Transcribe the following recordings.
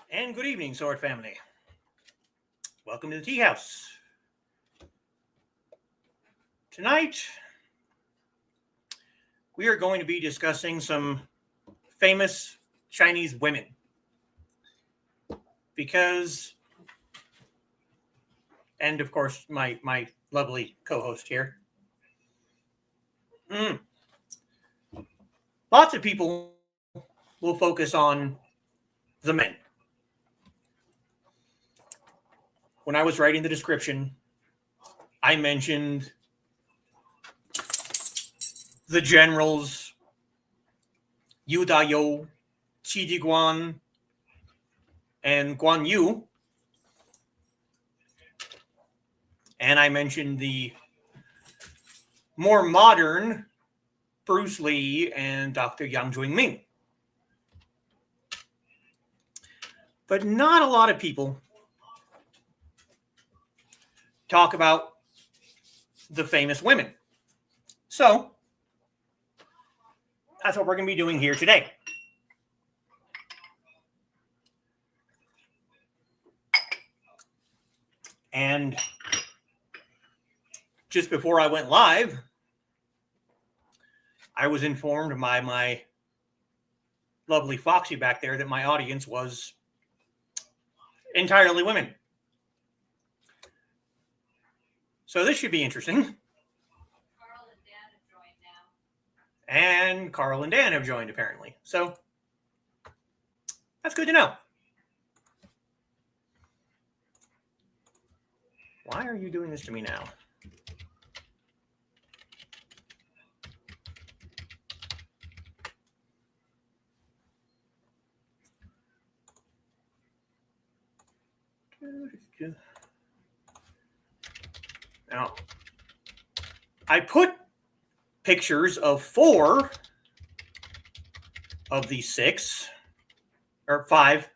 And good evening, Sword family. Welcome to the Teahouse. Tonight, we are going to be discussing some famous Chinese women. Because, and of course, my lovely co-host here. Lots of people will focus on the men. When I was writing the description, I mentioned the generals, Yú Dàyóu, Zhèng, and Guān Yǔ. And I mentioned the more modern Bruce Lee and Dr. Yang Jwing-Mind. But not a lot of people talk about the famous women. So that's what we're going to be doing here today. And just before I went live, I was informed by my lovely Foxy back there that my audience was entirely women. So this should be interesting. Carl and Dan have joined now. And Carl and Dan have joined, apparently. So that's good to know. Why are you doing this to me now? Now, I put pictures of 4 of the 6, or 5.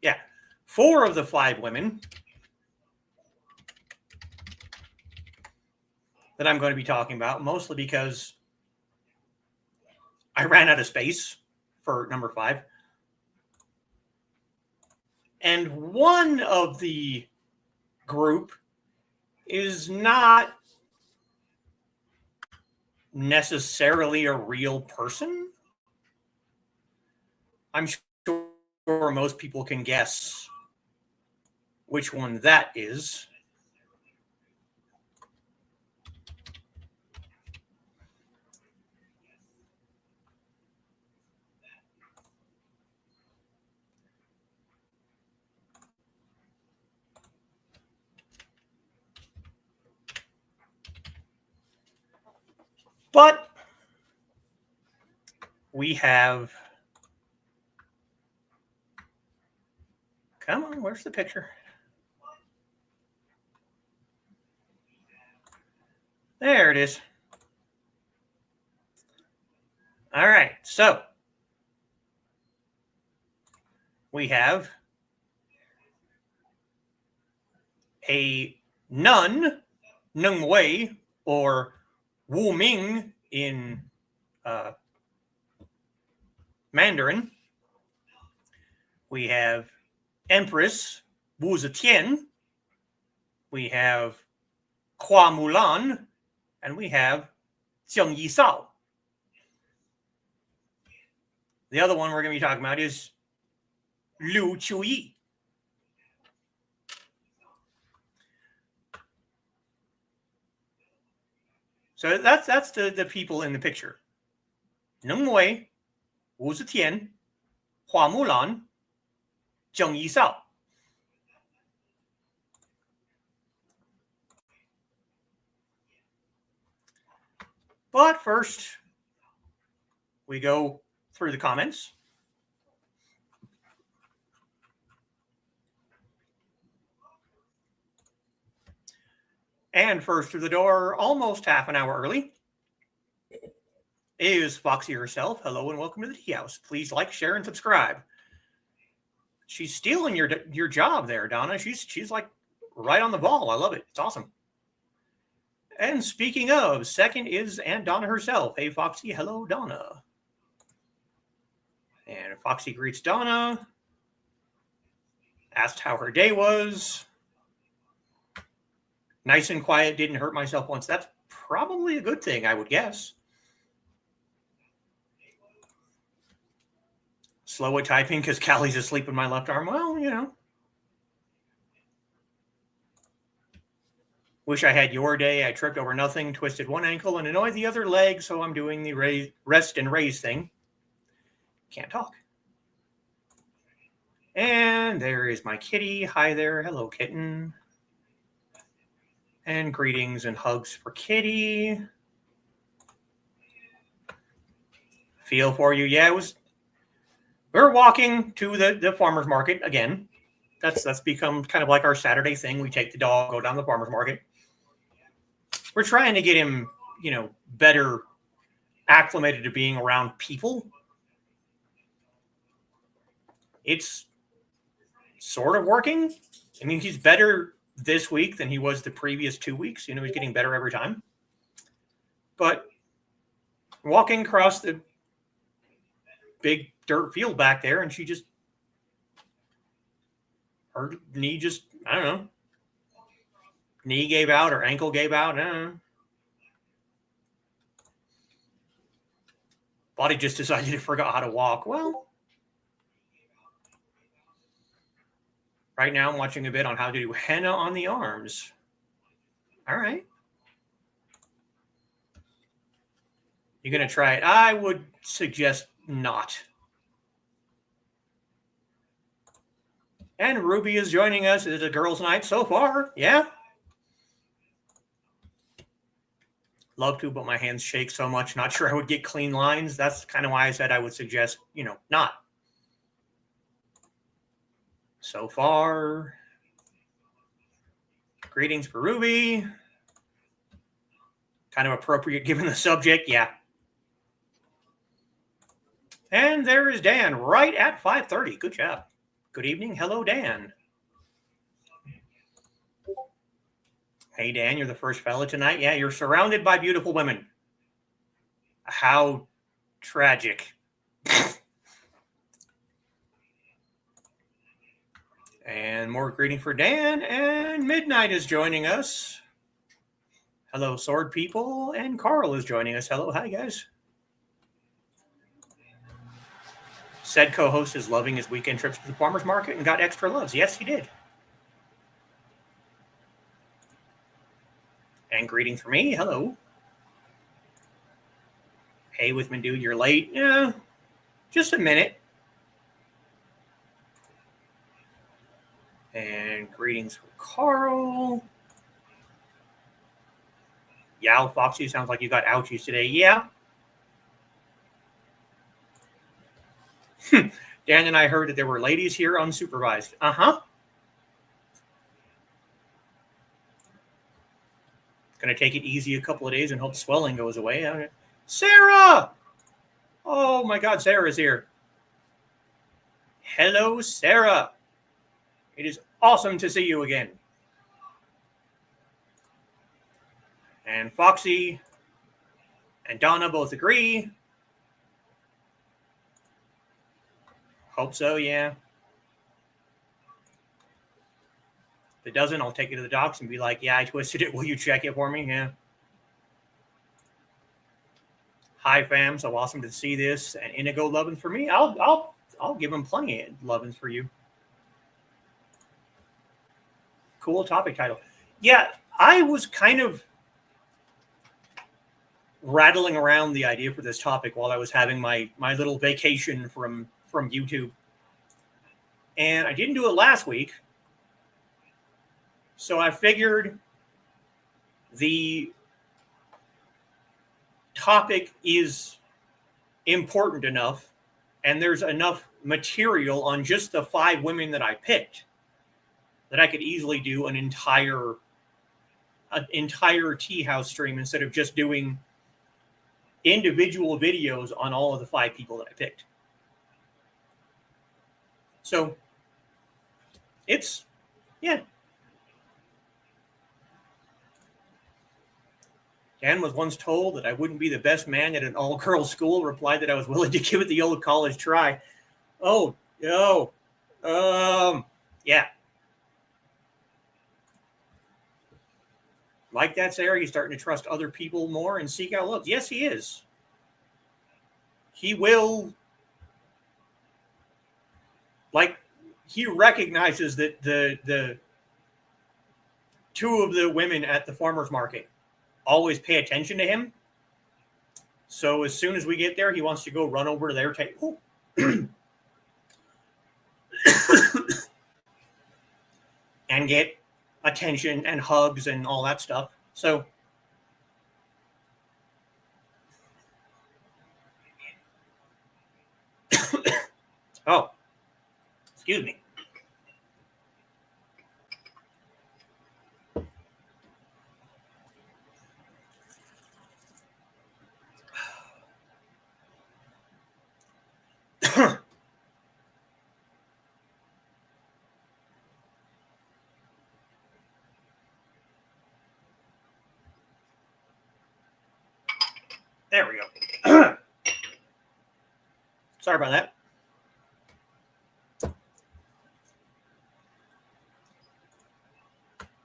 Yeah, 4 of the 5 women that I'm going to be talking about, mostly because I ran out of space for number 5. And one of the group is not necessarily a real person. I'm sure most people can guess which one that is. But we have, come on, where's the picture? There it is. All right, so we have a nun, Neng Wei, or Wu Ming in Mandarin. We have Empress Wu Zetiān. We have Huā Mùlán, and we have Yīsǎo. The other one we're going to be talking about is Liú Chǔyù. So that's the people in the picture. Neng Wei, Wu Zetiān, Huā Mùlán, Yīsǎo. But first, we go through the comments. And first through the door, almost half an hour early, is Foxy herself. Hello and welcome to the Teahouse. Please like, share, and subscribe. She's stealing your job there, Donna. She's like right on the ball. I love it. It's awesome. And speaking of, second is Aunt Donna herself. Hey, Foxy. Hello, Donna. And Foxy greets Donna. Asked how her day was. Nice and quiet. Didn't hurt myself once. That's probably a good thing, I would guess. Slow at typing because Callie's asleep in my left arm. Well, you know. Wish I had your day. I tripped over nothing, twisted one ankle, and annoyed the other leg, so I'm doing the rest and raise thing. Can't talk. And there is my kitty. Hi there. Hello, kitten. And greetings and hugs for kitty. Feel for you. Yeah, we're walking to the farmer's market again. That's become kind of like our Saturday thing. We take the dog, go down to the farmer's market. We're trying to get him, better acclimated to being around people. It's sort of working. I mean, he's better this week than he was the previous 2 weeks. He's getting better every time. But walking across the big dirt field back there, and her knee just, I don't know, knee gave out or ankle gave out. I don't know. Body just decided to forgot how to walk. Well, right now I'm watching a bit on how to do henna on the arms. All right. You're going to try it? I would suggest not. And Ruby is joining us. It's a girls' night so far. Yeah. Love to, but my hands shake so much. Not sure I would get clean lines. That's kind of why I said I would suggest, not. So far. Greetings for Ruby. Kind of appropriate given the subject. Yeah. And there is Dan right at 5:30. Good job. Good evening. Hello, Dan. Hey, Dan, you're the first fella tonight. Yeah, you're surrounded by beautiful women. How tragic. And more greeting for Dan. And Midnight is joining us. Hello, Sword People. And Carl is joining us. Hello. Hi, guys. Said co-host is loving his weekend trips to the farmer's market and got extra loves. Yes, he did. And greeting for me. Hello. Hey, Withman dude, you're late. Yeah, just a minute. And greetings for Carl. Yow, Foxy, sounds like you got ouchies today. Yeah. Dan and I heard that there were ladies here unsupervised. Uh-huh. Going to take it easy a couple of days and hope swelling goes away. Sarah! Oh, my God, Sarah's here. Hello, Sarah. It is awesome to see you again. And Foxy and Donna both agree. Hope so, yeah. If it doesn't, I'll take it to the docs and be like, yeah, I twisted it. Will you check it for me? Yeah. Hi, fam. So awesome to see this. And Indigo loving for me. I'll give them plenty of lovings for you. Cool topic title. Yeah, I was kind of rattling around the idea for this topic while I was having my little vacation from YouTube. And I didn't do it last week. So I figured the topic is important enough and there's enough material on just the 5 women that I picked that I could easily do an entire Teahouse stream instead of just doing individual videos on all of the 5 people that I picked. So it's, yeah. Dan was once told that I wouldn't be the best man at an all-girls school, replied that I was willing to give it the old college try. Oh, no. Yeah. Like that, Sarah, he's starting to trust other people more and seek out love. Yes, he is. He will, like, he recognizes that the 2 of the women at the farmer's market always pay attention to him. So as soon as we get there, he wants to go run over to their table and get attention and hugs and all that stuff. So oh, excuse me. There we go. Sorry about that.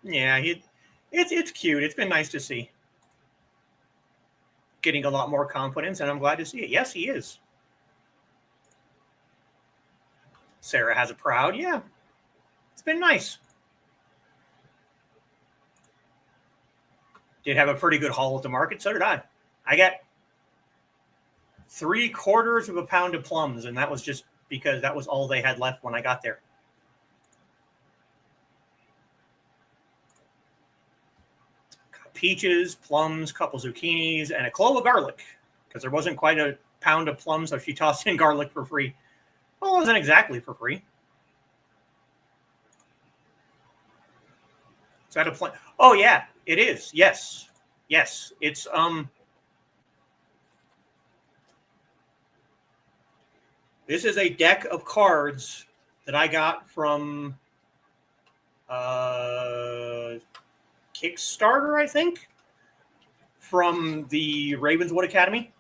Yeah, it's cute. It's been nice to see. Getting a lot more confidence, and I'm glad to see it. Yes, he is. Sarah has a proud. Yeah, it's been nice. Did have a pretty good haul at the market. So did I. I got 3/4 of a pound of plums, and that was just because that was all they had left when I got there. Got peaches, plums, couple zucchinis, and a clove of garlic because there wasn't quite a pound of plums, so she tossed in garlic for free. Well, it wasn't exactly for free. Is that a plant? Oh yeah, it is. Yes, yes. It's This is a deck of cards that I got from Kickstarter, I think, from the Ravenswood Academy.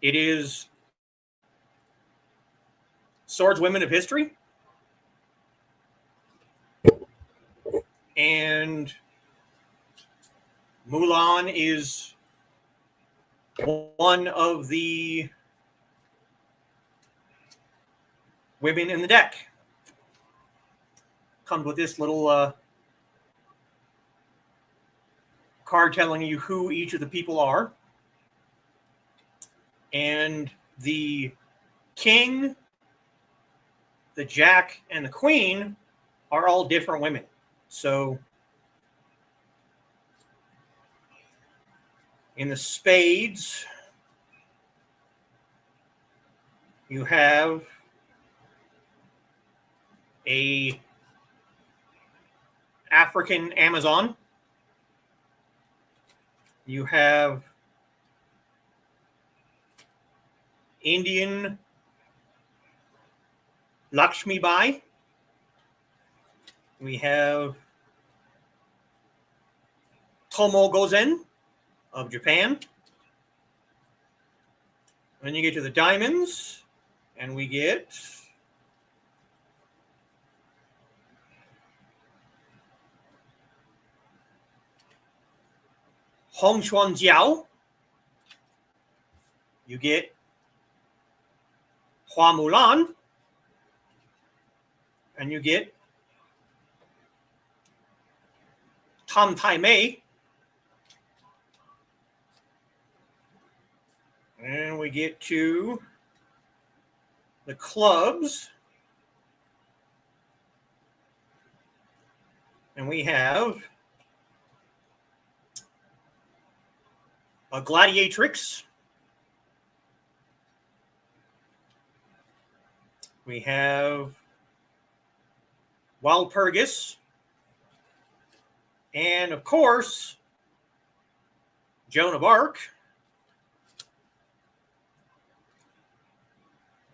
It is Swordswomen of History. And Mùlán is one of the women in the deck. Comes with this little card telling you who each of the people are. And the king, the jack, and the queen are all different women. So in the spades, you have a African Amazon. You have Indian Lakshmi Bai. We have Tomo Gozen of Japan. Then you get to the diamonds, and we get Hong Chuan Jiao. You get Huā Mùlán. And you get Tam Tai Mei. And we get to the clubs. And we have a gladiatrix We have Walpurgis. And, of course, Joan of Arc.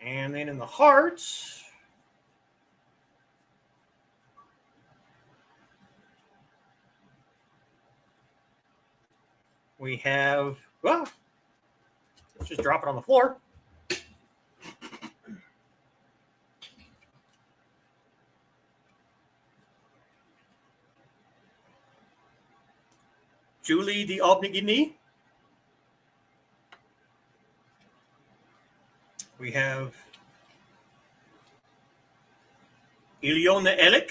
And then in the hearts, we have, well, let's just drop it on the floor. Julie the Aubigny. We have Ileona Elick.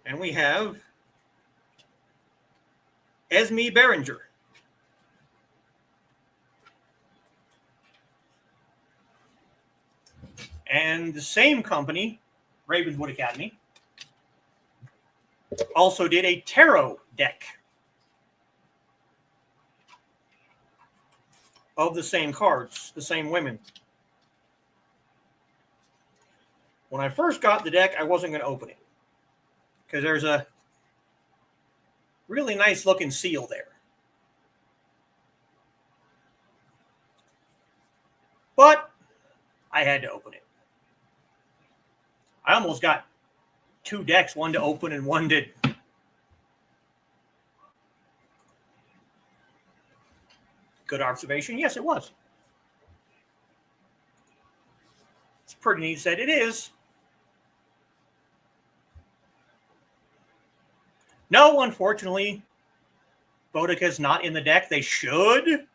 And we have Esme Beringer. And the same company, Ravenswood Academy, also did a tarot deck of the same cards, the same women. When I first got the deck, I wasn't going to open it because there's a really nice looking seal there. But I had to open it. I almost got two decks, one to open and one to... Good observation. Yes, it was. It's pretty neat that it is. No, unfortunately, Boudica's not in the deck. They should.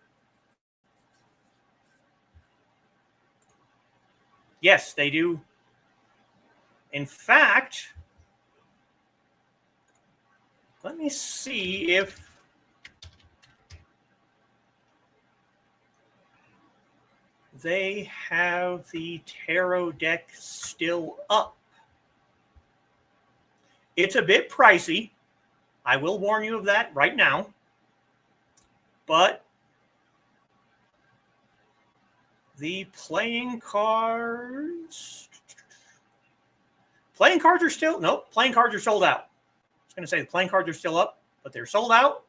Yes, they do. In fact, let me see if they have the tarot deck still up. It's a bit pricey. I will warn you of that right now. But the playing cards... Playing cards are still... Nope, playing cards are sold out. I was going to say the playing cards are still up, but they're sold out.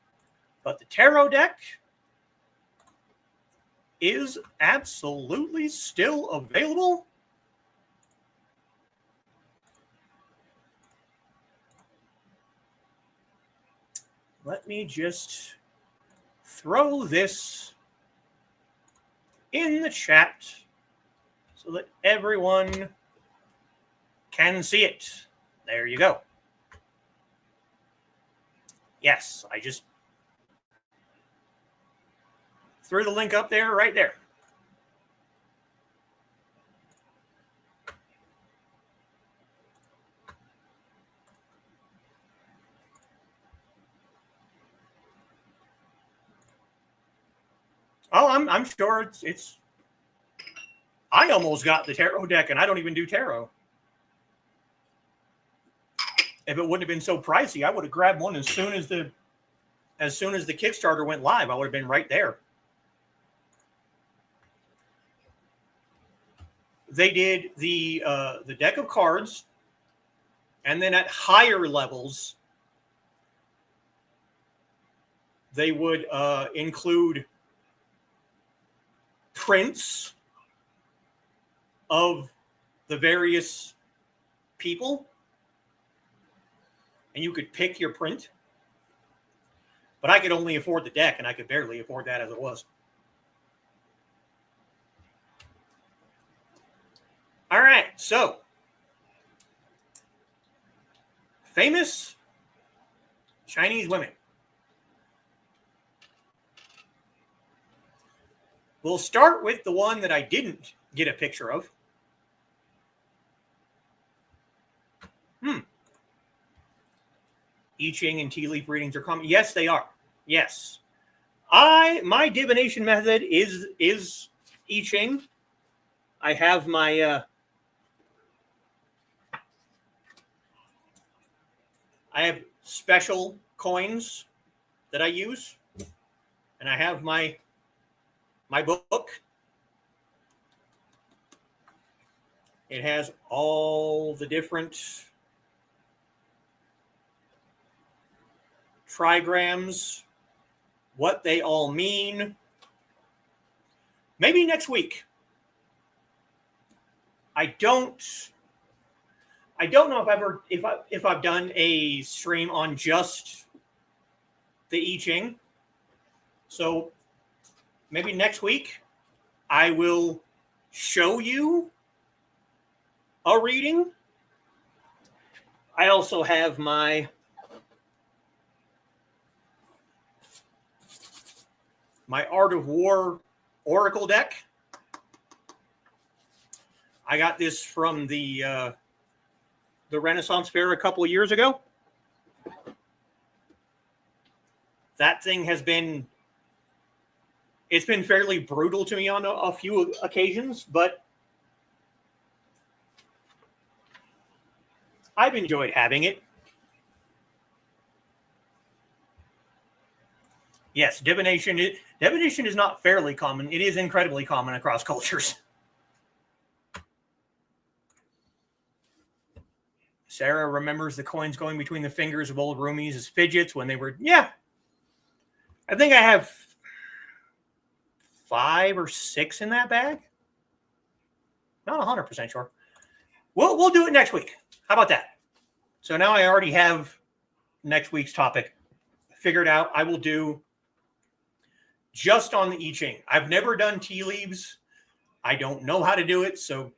But the tarot deck is absolutely still available. Let me just throw this in the chat so that everyone can see it. There you go. Yes, I just threw the link up there, right there. Oh, I'm sure it's. I almost got the tarot deck, and I don't even do tarot. If it wouldn't have been so pricey, I would have grabbed one as soon as the Kickstarter went live. I would have been right there. They did the deck of cards, and then at higher levels, they would include prints of the various people, and you could pick your print. But I could only afford the deck, and I could barely afford that as it was. All right, so famous Chinese women. We'll start with the one that I didn't get a picture of. I Ching and tea leaf readings are coming. Yes, they are. Yes. My divination method is I Ching. I have my I have special coins that I use, and I have my book. It has all the different trigrams, what they all mean. Maybe next week. I don't know if I've done a stream on just the I Ching. So maybe next week I will show you a reading. I also have my Art of War Oracle deck. I got this from the Renaissance Fair a couple of years ago. That thing has been, it's been fairly brutal to me on a few occasions, but I've enjoyed having it. Yes, divination is not fairly common. It is incredibly common across cultures. Sarah remembers the coins going between the fingers of old roomies as fidgets when they were, yeah. I think I have 5 or 6 in that bag. Not 100% sure. We'll do it next week. How about that? So now I already have next week's topic figured out. I will do just on the I Ching. I've never done tea leaves. I don't know how to do it, so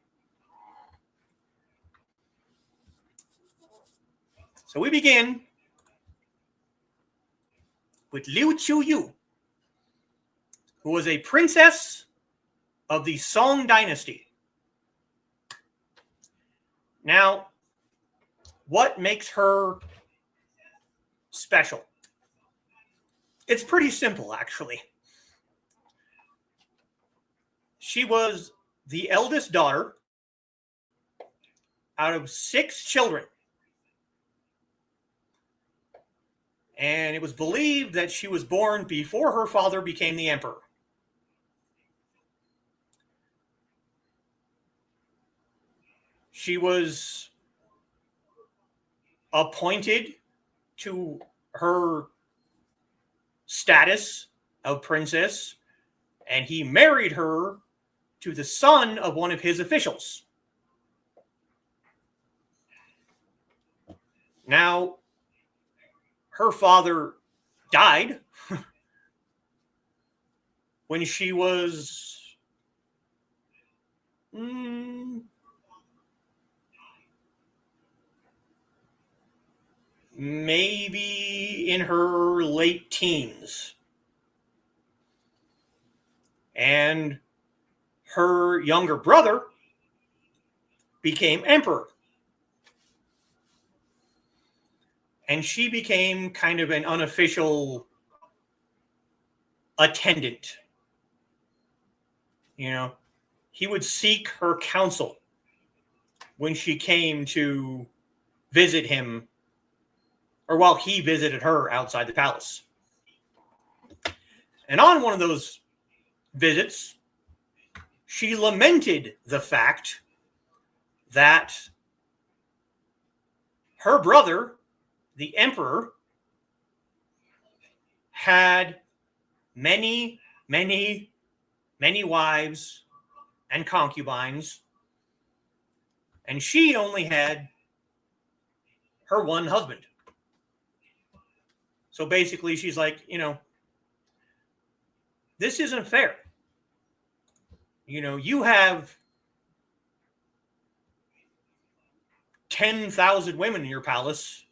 we begin with Liú Chǔyù, who was a princess of the Song dynasty. Now, what makes her special? It's pretty simple, actually. She was the eldest daughter out of 6 children. And it was believed that she was born before her father became the emperor. She was appointed to her status of princess, and he married her to the son of one of his officials. Now, her father died when she was maybe in her late teens. And her younger brother became emperor. And she became kind of an unofficial attendant. You know, he would seek her counsel when she came to visit him, or while he visited her outside the palace. And on one of those visits, she lamented the fact that her brother, the emperor, had many, many, many wives and concubines, and she only had her one husband. So basically, she's like, you know, this isn't fair. You know, you have 10,000 women in your palace,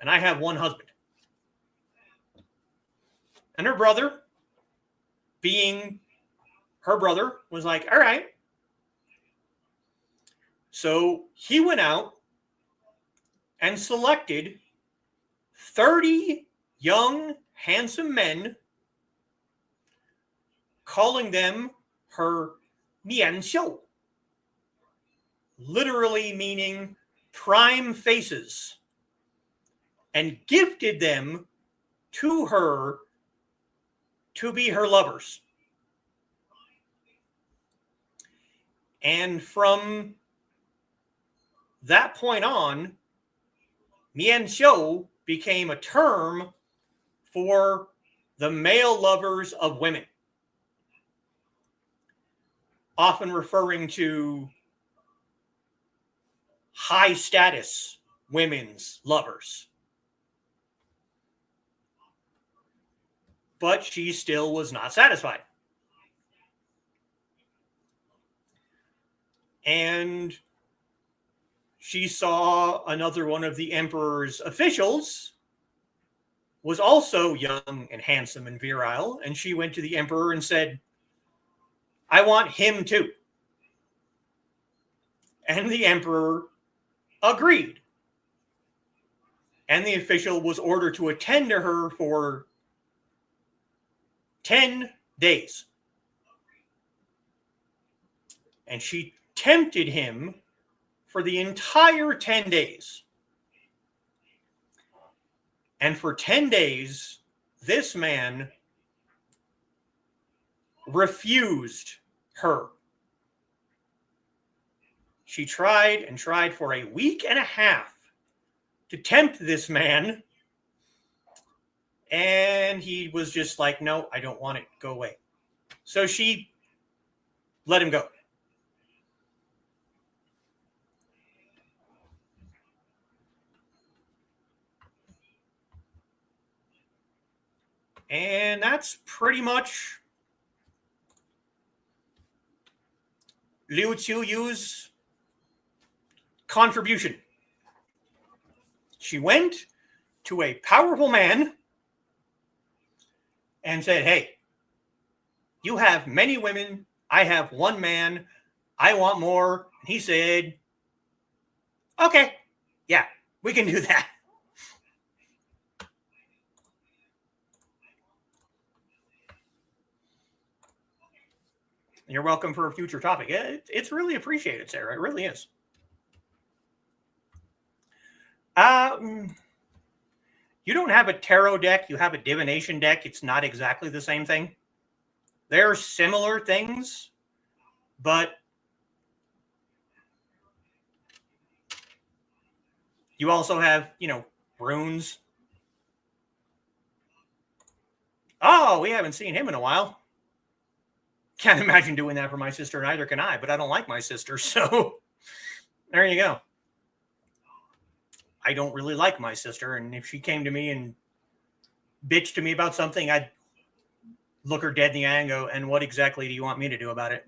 and I have one husband. And her brother, being her brother, was like, all right. So he went out and selected 30 young, handsome men, calling them her Mianxiu, literally meaning prime faces, and gifted them to her to be her lovers. And from that point on, mianxiu became a term for the male lovers of women, often referring to high status women's lovers. But she still was not satisfied. And she saw another one of the emperor's officials was also young and handsome and virile, and she went to the emperor and said, I want him too. And the emperor agreed. And the official was ordered to attend to her for 10 days. And she tempted him for the entire 10 days. And for 10 days, this man refused her. She tried and tried for a week and a half to tempt this man. And he was just like, no, I don't want it. Go away. So she let him go. And that's pretty much Liú Chǔyù's contribution. She went to a powerful man and said, hey, you have many women. I have one man. I want more. And he said, okay, yeah, we can do that. You're welcome for a future topic. It's really appreciated, Sarah. It really is. You don't have a tarot deck. You have a divination deck. It's not exactly the same thing. They're similar things, but you also have, runes. Oh, we haven't seen him in a while. Can't imagine doing that for my sister, and neither can I, but I don't like my sister, so there you go. I don't really like my sister, and if she came to me and bitched to me about something, I'd look her dead in the eye and go, and what exactly do you want me to do about it?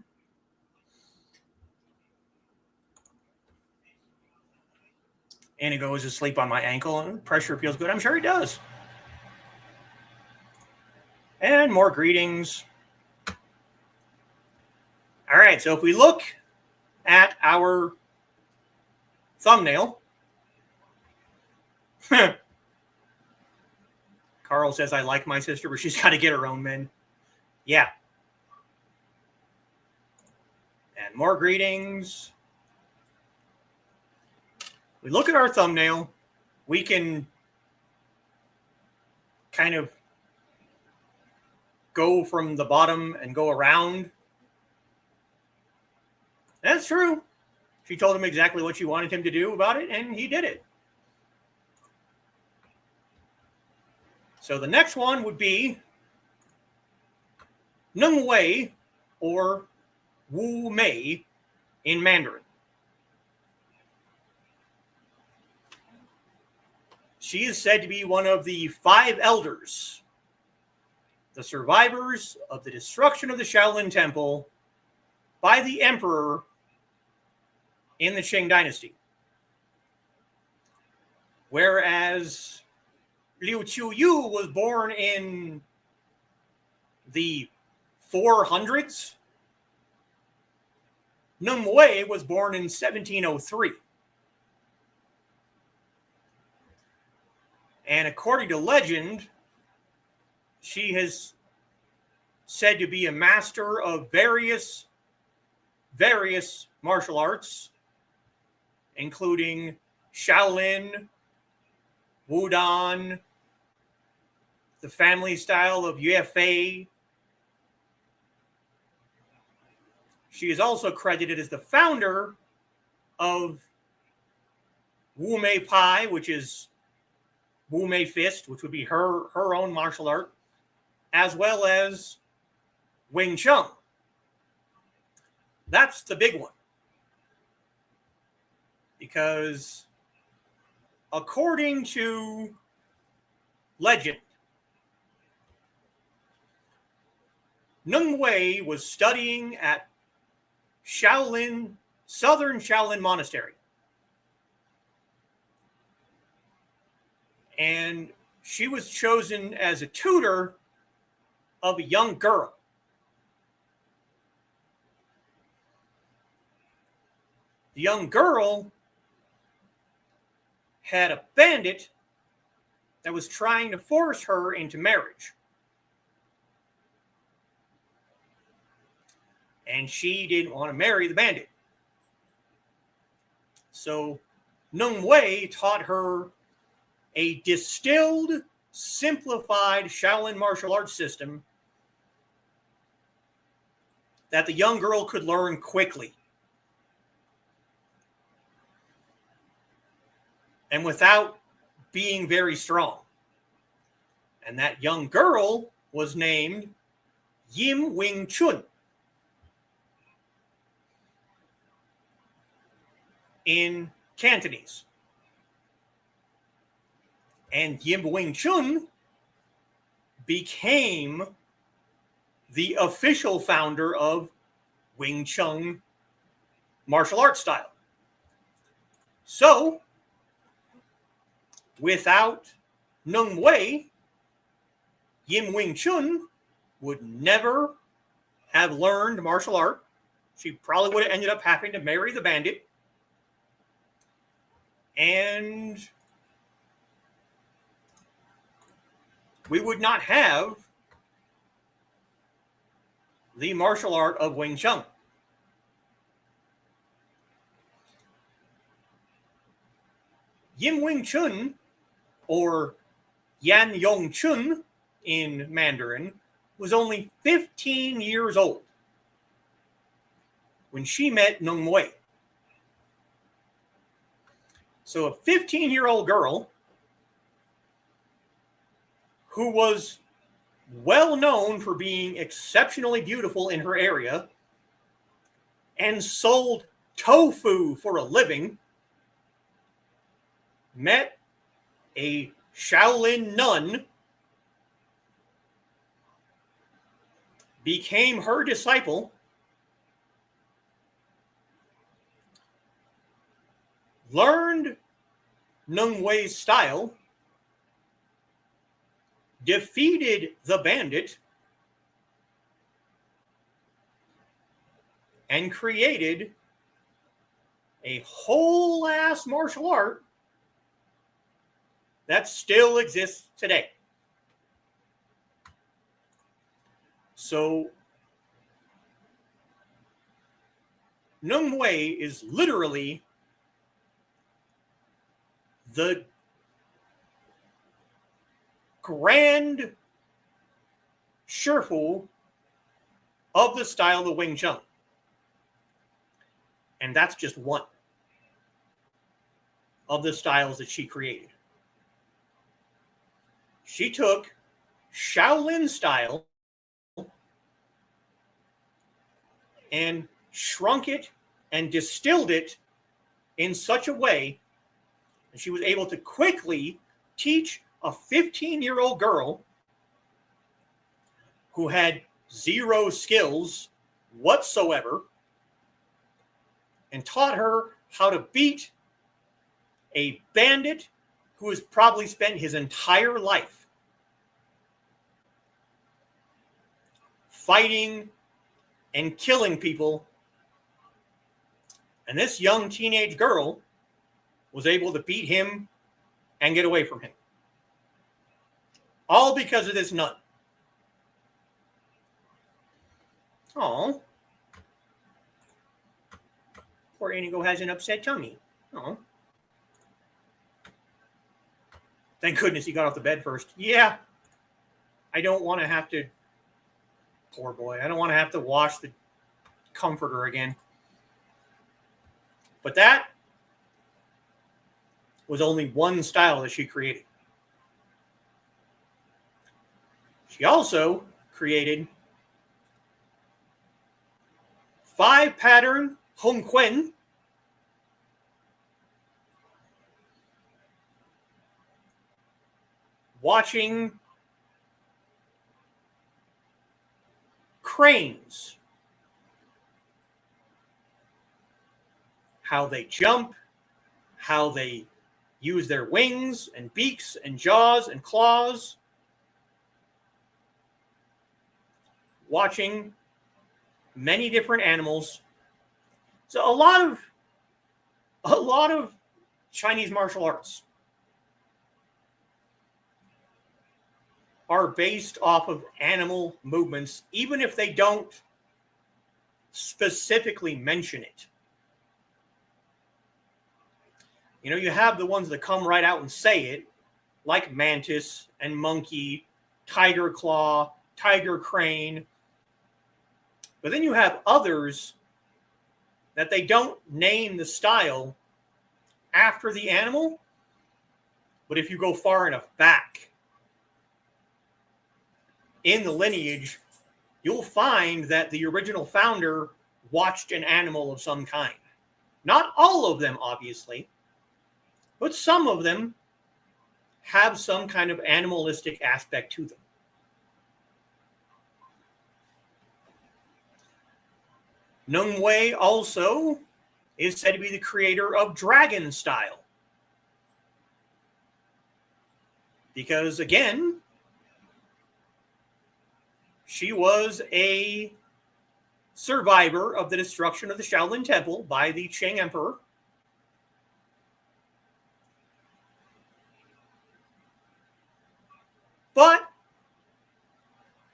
And he goes to sleep on my ankle, and pressure feels good. I'm sure he does. And more greetings. All right, so if we look at our thumbnail, Carl says, I like my sister, but she's got to get her own men. Yeah. And more greetings. We look at our thumbnail, we can kind of go from the bottom and go around. That's true. She told him exactly what she wanted him to do about it, and he did it. So the next one would be Nung Wei, or Wu Mei in Mandarin. She is said to be one of the 5 elders, the survivors of the destruction of the Shaolin Temple by the emperor in the Qing dynasty. Whereas Liú Chǔyù was born in the 400s, Nung Wei was born in 1703. And according to legend, she is said to be a master of various martial arts, including Shaolin, Wudang, the family style of Yue Fei. She is also credited as the founder of Wu Mei Pai, which is Wu Mei Fist, which would be her own martial art, as well as Wing Chun. That's the big one. Because according to legend, Neng Wei was studying at Southern Shaolin Monastery. And she was chosen as a tutor of a young girl. The young girl had a bandit that was trying to force her into marriage. And she didn't want to marry the bandit. So Neng Wei taught her a distilled, simplified Shaolin martial arts system that the young girl could learn quickly. And without being very strong. And that young girl was named Yim Wing Chun. In Cantonese. And Yim Wing Chun became the official founder of Wing Chun martial arts style. So, without Neng Wei, Yim Wing Chun would never have learned martial art. She probably would have ended up having to marry the bandit. And we would not have the martial art of Wing Chun. Yim Wing Chun, or Yan Yong Chun in Mandarin, was only 15 years old when she met Neng Wei. So a 15-year-old girl who was well known for being exceptionally beautiful in her area and sold tofu for a living met a Shaolin nun, became her disciple, learned Neng Wei's style, defeated the bandit, and created a whole ass martial art that still exists today. So, Neng Wei is literally the grand Shifu of the style of Wing Chun. And that's just one of the styles that she created. She took Shaolin style and shrunk it and distilled it in such a way that she was able to quickly teach a 15-year-old girl who had zero skills whatsoever and taught her how to beat a bandit who has probably spent his entire life fighting and killing people. And this young teenage girl was able to beat him and get away from him. All because of this nun. Oh, poor Inigo has an upset tummy. Oh. Thank goodness he got off the bed first. Yeah. I don't want to have to, poor boy, I don't want to have to wash the comforter again. But that was only one style that she created. She also created 5-pattern Hong Quen, watching cranes, how they jump, how they use their wings and beaks and jaws and claws, watching many different animals. So a lot of Chinese martial arts are based off of animal movements, even if they don't specifically mention it. You know, you have the ones that come right out and say it, like mantis and monkey, tiger claw, tiger crane. But then you have others that they don't name the style after the animal, but if you go far enough back in the lineage, you'll find that the original founder watched an animal of some kind. Not all of them, obviously, but some of them have some kind of animalistic aspect to them. Nung Wei also is said to be the creator of dragon style. Because, again, she was a survivor of the destruction of the Shaolin Temple by the Qing Emperor. But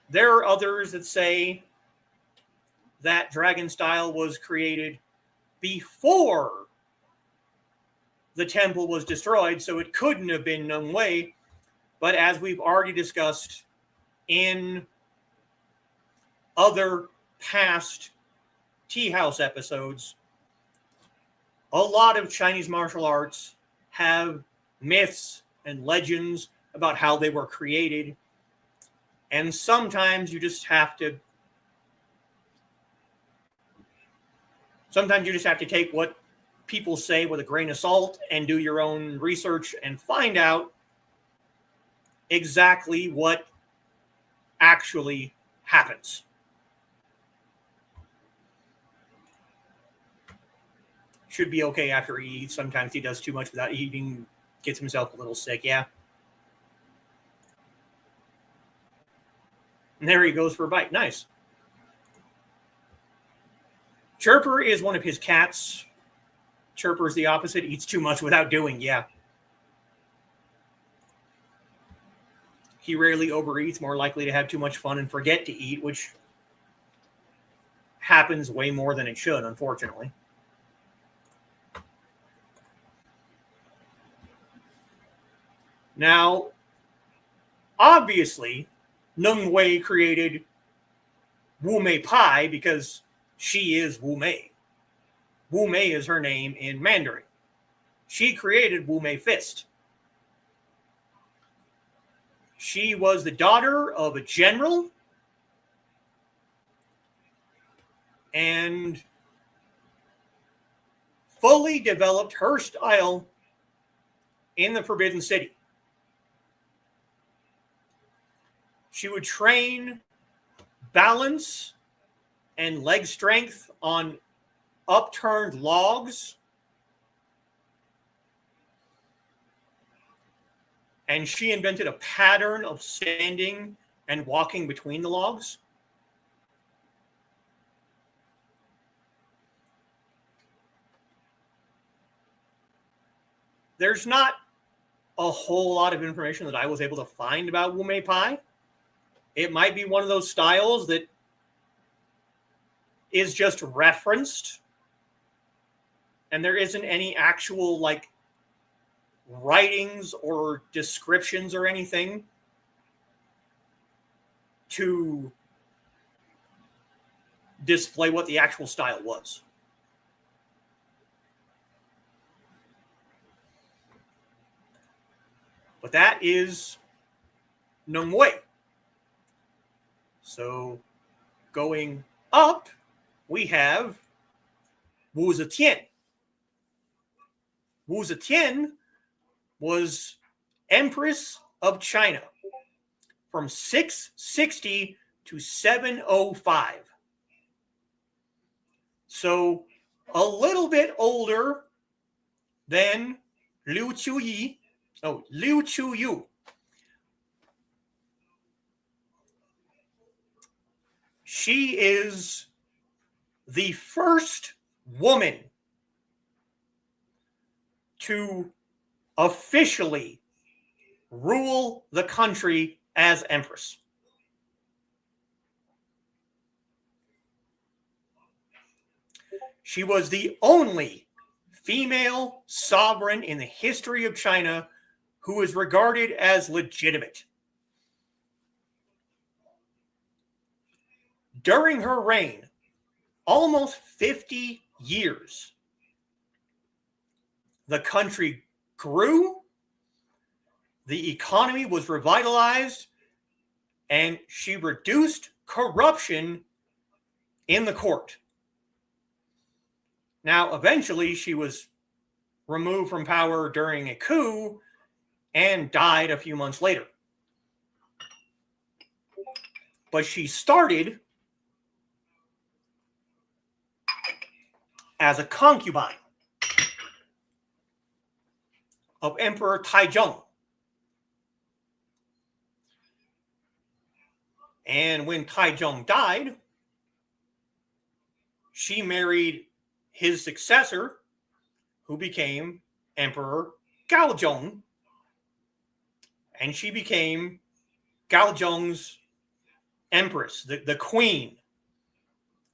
there are others that say that dragon style was created before the temple was destroyed, so it couldn't have been Nung Wei. But as we've already discussed in other past Teahouse episodes, a lot of Chinese martial arts have myths and legends about how they were created. And sometimes you just have to take what people say with a grain of salt and do your own research and find out exactly what actually happens. Should be okay after he eats. Sometimes he does too much without eating, gets himself a little sick, yeah. And there he goes for a bite. Nice. Chirper is one of his cats. Chirper is the opposite. Eats too much without doing, yeah. He rarely overeats, more likely to have too much fun and forget to eat, which happens way more than it should, unfortunately. Now, obviously, Nung Wei created Wu Mei Pai because she is Wu Mei. Wu Mei is her name in Mandarin. She created Wu Mei Fist. She was the daughter of a general and fully developed her style in the Forbidden City. She would train balance and leg strength on upturned logs. And she invented a pattern of standing and walking between the logs. There's not a whole lot of information that I was able to find about Wu Mei Pai. It might be one of those styles that is just referenced, and there isn't any actual like writings or descriptions or anything to display what the actual style was. But that is Neng Wei. So going up, we have Wu Zetian. Wu Zetian was Empress of China from 660 to 705. So a little bit older than Liú Chǔyù. She is the first woman to officially rule the country as empress. She was the only female sovereign in the history of China who is regarded as legitimate. During her reign, almost 50 years, the country grew, the economy was revitalized, and she reduced corruption in the court. Now, eventually, she was removed from power during a coup and died a few months later. But she started as a concubine of Emperor Taizong. And when Taizong died, she married his successor, who became Emperor Gaozong, and she became Gaozong's empress, the queen,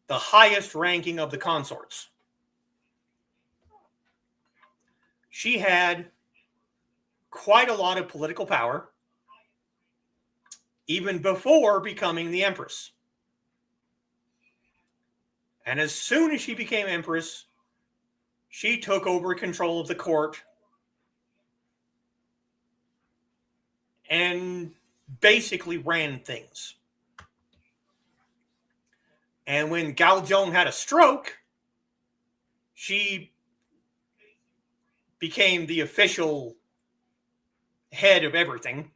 the highest ranking of the consorts. She had quite a lot of political power, even before becoming the empress. And as soon as she became empress, she took over control of the court and basically ran things. And when Gaozong had a stroke, she became the official head of everything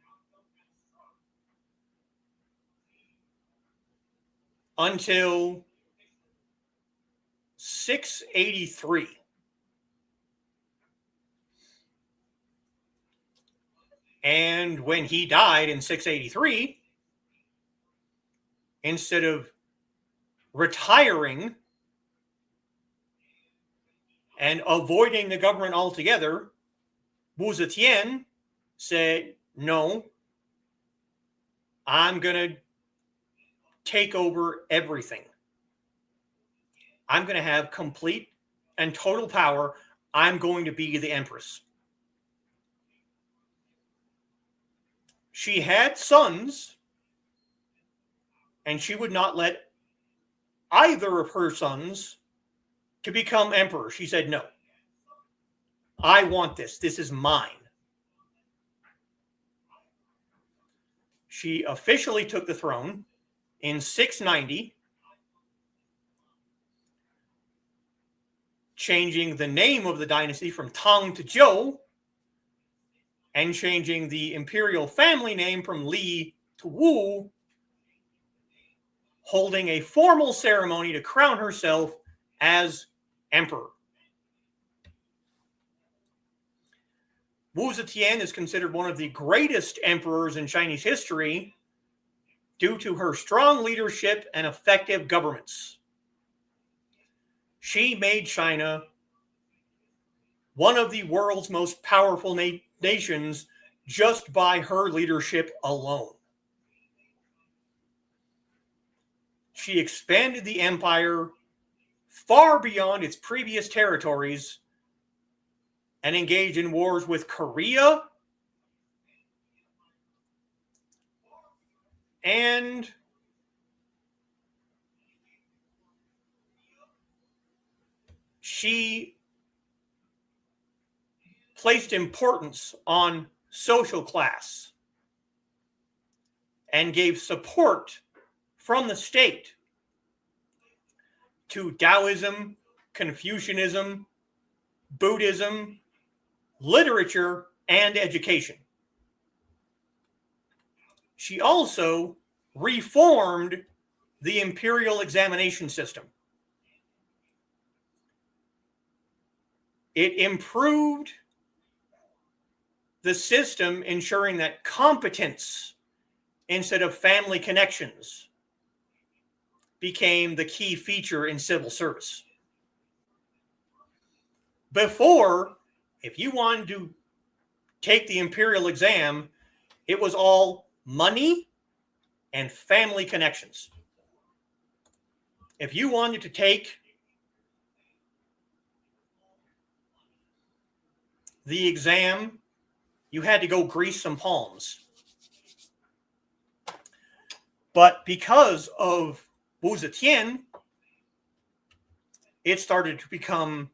until 683. And when he died in 683, instead of retiring and avoiding the government altogether, Wu Zetian said, no, I'm going to take over everything. I'm going to have complete and total power. I'm going to be the empress. She had sons, and she would not let either of her sons to become emperor. She said, no, I want this. This is mine. She officially took the throne in 690, changing the name of the dynasty from Tang to Zhou, and changing the imperial family name from Li to Wu, holding a formal ceremony to crown herself as emperor. Wu Zetian is considered one of the greatest emperors in Chinese history due to her strong leadership and effective governments. She made China one of the world's most powerful nations just by her leadership alone. She expanded the empire far beyond its previous territories and engaged in wars with Korea and she placed importance on social class and gave support from the state to Taoism, Confucianism, Buddhism, literature, and education. She also reformed the imperial examination system. It improved the system, ensuring that competence instead of family connections became the key feature in civil service. Before, if you wanted to take the imperial exam, it was all money and family connections. If you wanted to take the exam, you had to go grease some palms. But because of Zétiān, it started to become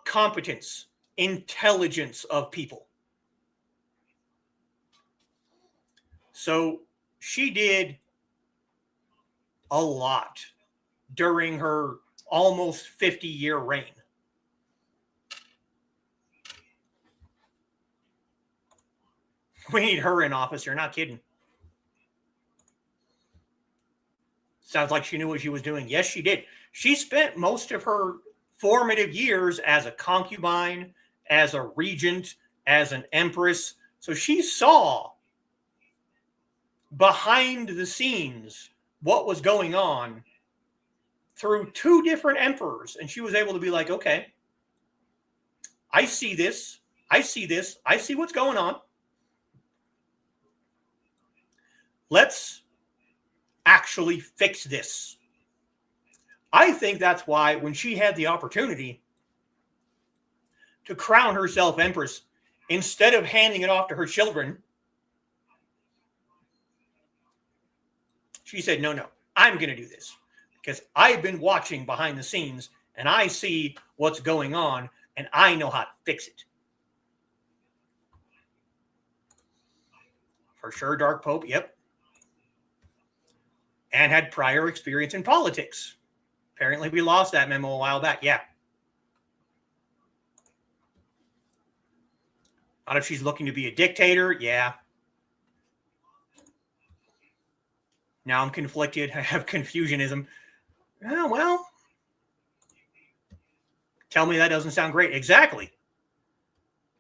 competence, intelligence of people. So she did a lot during her almost 50-year reign. We need her in office. You're not kidding. Sounds like she knew what she was doing. Yes, she did. She spent most of her formative years as a concubine, as a regent, as an empress. So she saw behind the scenes what was going on through two different emperors. And she was able to be like, okay, I see this. I see this. I see what's going on. Let's actually fix this. I think that's why when she had the opportunity to crown herself empress, instead of handing it off to her children, she said, no, I'm going to do this because I've been watching behind the scenes and I see what's going on and I know how to fix it. For sure, Dark Pope, yep. And had prior experience in politics. Apparently we lost that memo a while back. Yeah. Not if she's looking to be a dictator. Yeah. Now I'm conflicted. I have Confucianism. Oh, well. Tell me that doesn't sound great. Exactly.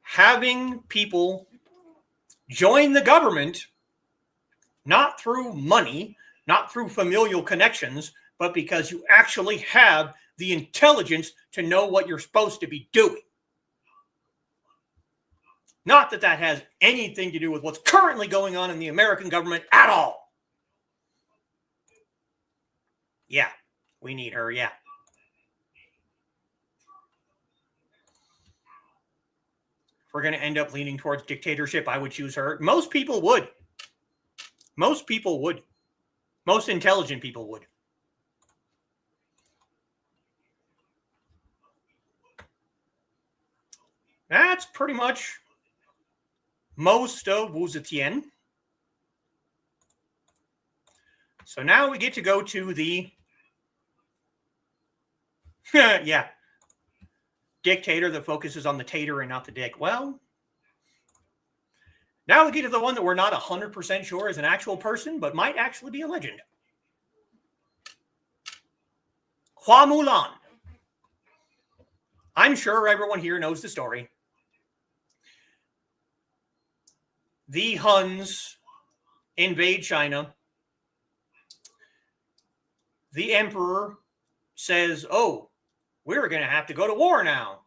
Having people join the government, not through money, not through familial connections, but because you actually have the intelligence to know what you're supposed to be doing. Not that that has anything to do with what's currently going on in the American government at all. Yeah, we need her, yeah. If we're going to end up leaning towards dictatorship, I would choose her. Most people would. Most people would. Most intelligent people would. That's pretty much most of Zétiān. So now we get to go to the yeah, dictator that focuses on the tater and not the dick. Well, now we get to the one that we're not 100% sure is an actual person, but might actually be a legend. Huā Mùlán. I'm sure everyone here knows the story. The Huns invade China. The emperor says, oh, we're going to have to go to war now.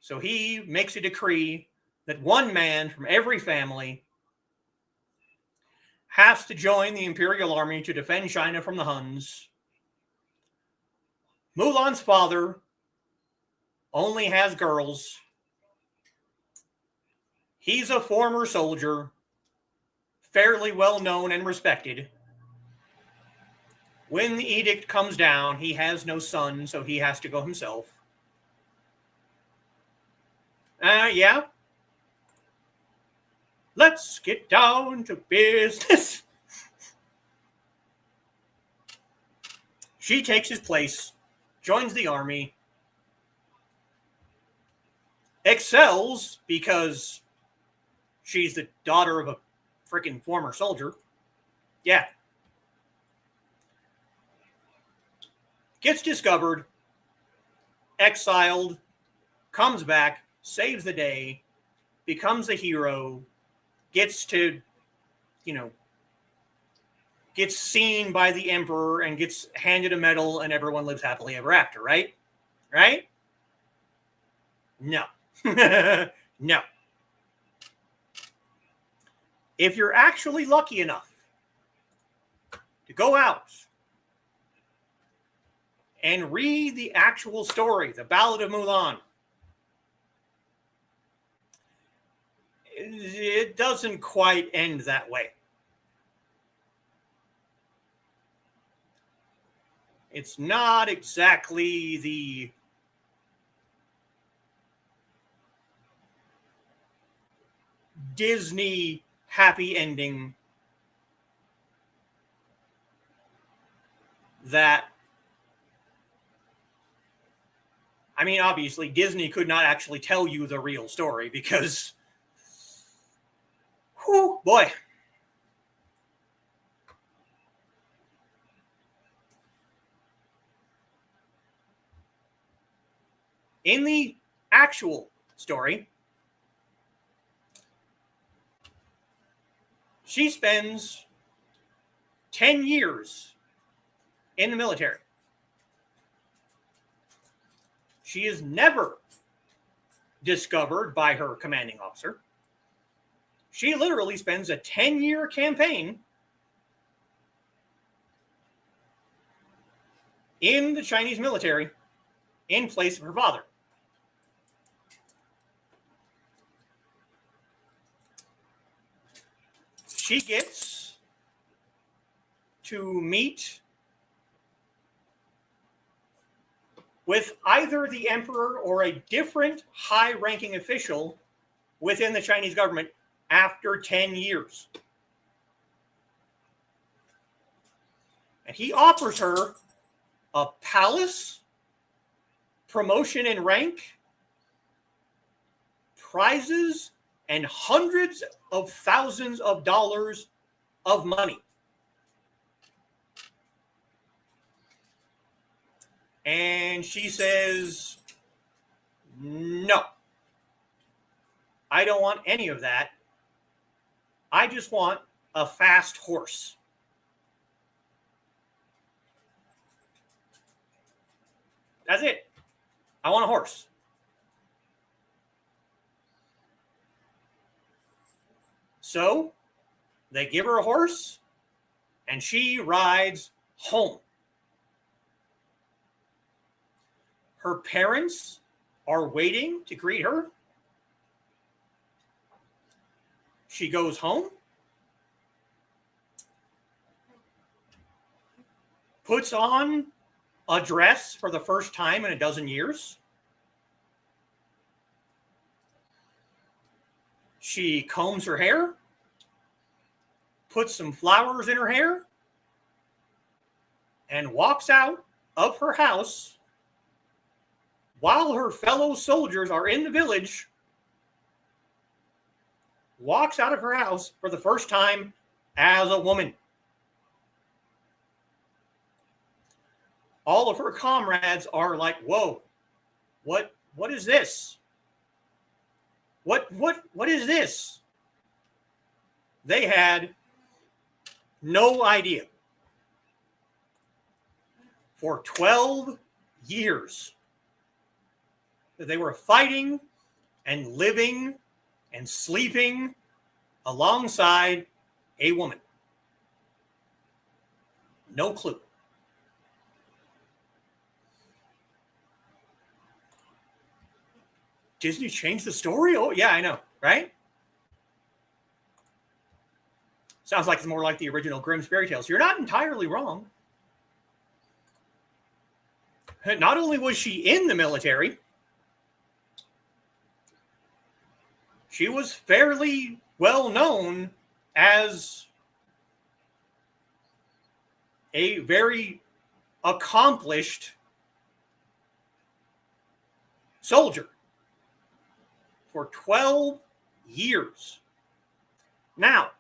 So he makes a decree that one man from every family has to join the imperial army to defend China from the Huns. Mùlán's father only has girls. He's a former soldier, fairly well known and respected. When the edict comes down, he has no son, so he has to go himself. Yeah. Let's get down to business. She takes his place, joins the army, excels because she's the daughter of a freaking former soldier. Yeah. Gets discovered, exiled, comes back, saves the day, becomes a hero, gets to, gets seen by the emperor and gets handed a medal, and everyone lives happily ever after, right? Right? No. No. If you're actually lucky enough to go out and read the actual story, the Ballad of Mulan, it doesn't quite end that way. It's not exactly the Disney happy ending that, I mean, obviously Disney could not actually tell you the real story because, whew, boy. In the actual story, she spends 10 years in the military. She is never discovered by her commanding officer. She literally spends a 10-year campaign in the Chinese military in place of her father. She gets to meet with either the emperor or a different high-ranking official within the Chinese government after 10 years. And he offers her a palace, promotion in rank, prizes, and hundreds of thousands of dollars of money. And she says, no, I don't want any of that. I just want a fast horse. That's it. I want a horse. So they give her a horse and she rides home. Her parents are waiting to greet her. She goes home, puts on a dress for the first time in a dozen years. She combs her hair, puts some flowers in her hair, and walks out of her house while her fellow soldiers are in the village, walks out of her house for the first time as a woman. All of her comrades are like, whoa, what is this? What is this? They had no idea. For 12 years that they were fighting and living and sleeping alongside a woman. No clue. Disney changed the story? Oh, yeah, I know, right? Sounds like it's more like the original Grimm's fairy tales. You're not entirely wrong. Not only was she in the military, she was fairly well known as a very accomplished soldier for 12 years. Now,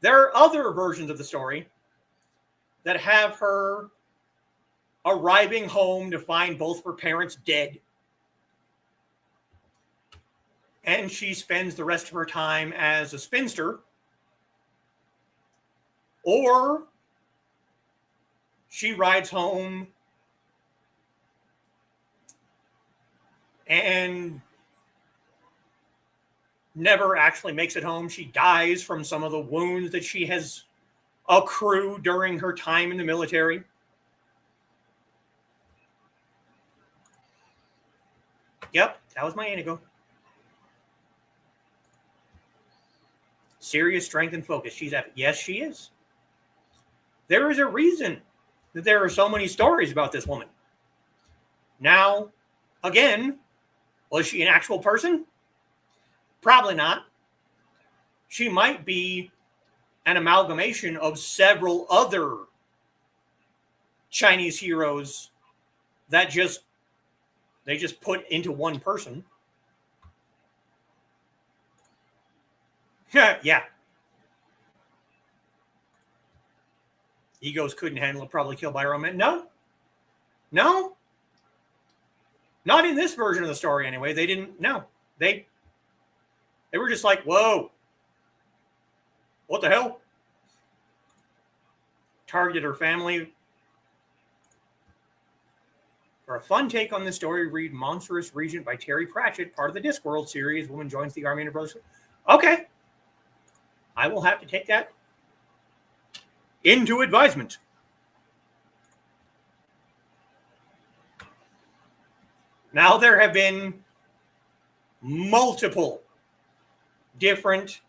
there are other versions of the story that have her arriving home to find both of her parents dead. And she spends the rest of her time as a spinster. Or she rides home and never actually makes it home. She dies from some of the wounds that she has accrued during her time in the military. Yep, that was my Inigo. Serious strength and focus. She's at, yes, she is. There is a reason that there are so many stories about this woman. Now, again, was she an actual person? Probably not. She might be an amalgamation of several other Chinese heroes that they just put into one person. Yeah. Egos couldn't handle it, probably killed by her own men. No. Not in this version of the story, anyway. They didn't. No. They were just like, whoa. What the hell? Targeted her family. For a fun take on this story, read Monstrous Regent by Terry Pratchett, part of the Discworld series. Woman joins the army and her brothers. Okay. I will have to take that into advisement. Now, there have been multiple different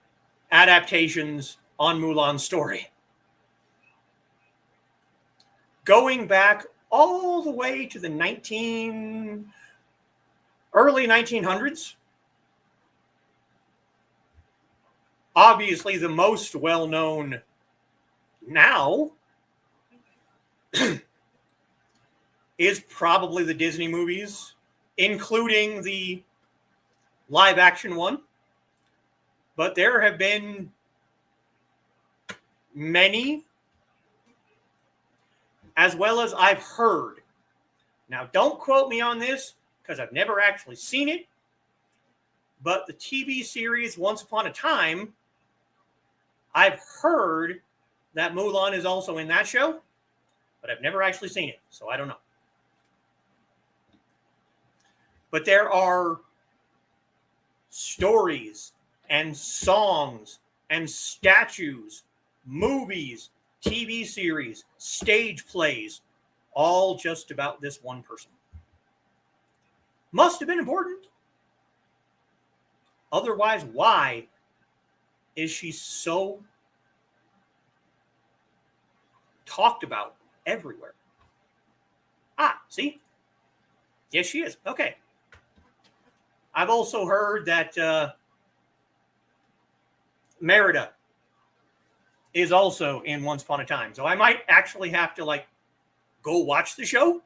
adaptations on Mulan's story. Going back all the way to the early 1900s. Obviously, the most well-known now is probably the Disney movies, including the live-action one. But there have been many, as well as I've heard. Now, don't quote me on this, because I've never actually seen it. But the TV series Once Upon a Time, I've heard that Mulan is also in that show, but I've never actually seen it, so I don't know. But there are stories and songs and statues, movies, TV series, stage plays, all just about this one person. Must have been important. Otherwise, why is she so talked about everywhere? Ah, see? Yes, she is. Okay. I've also heard that Merida is also in Once Upon a Time. So I might actually have to, go watch the show.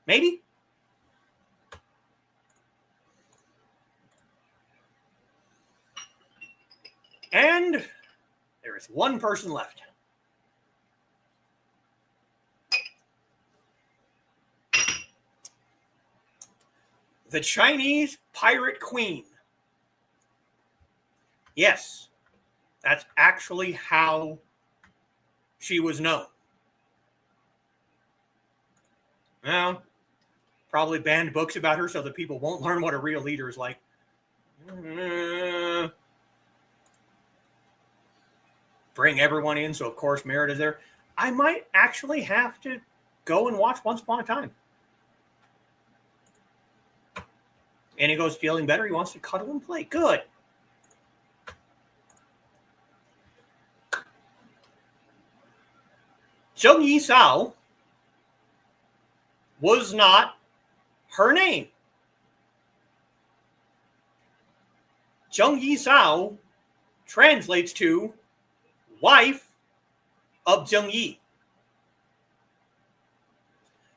Maybe. And there is one person left. The Chinese Pirate Queen. Yes, that's actually how she was known. Well, probably banned books about her so that people won't learn what a real leader is like. Bring everyone in, so of course Merida's there. I might actually have to go and watch Once Upon a Time. And he goes, feeling better. He wants to cuddle and play. Good. Zheng Yīsǎo was not her name. Zheng Yīsǎo translates to wife of Zheng Yi.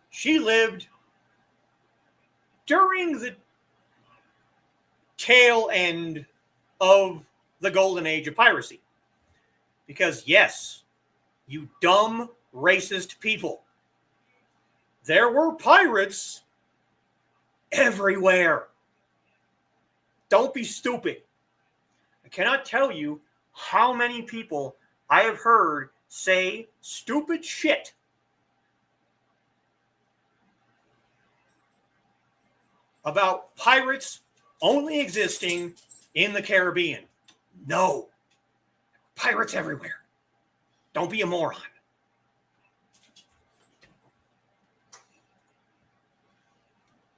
She lived during the tail end of the golden age of piracy. Because yes, you dumb, racist people, there were pirates everywhere. Don't be stupid. I cannot tell you how many people I have heard say stupid shit about pirates only existing in the Caribbean. No. Pirates everywhere. Don't be a moron.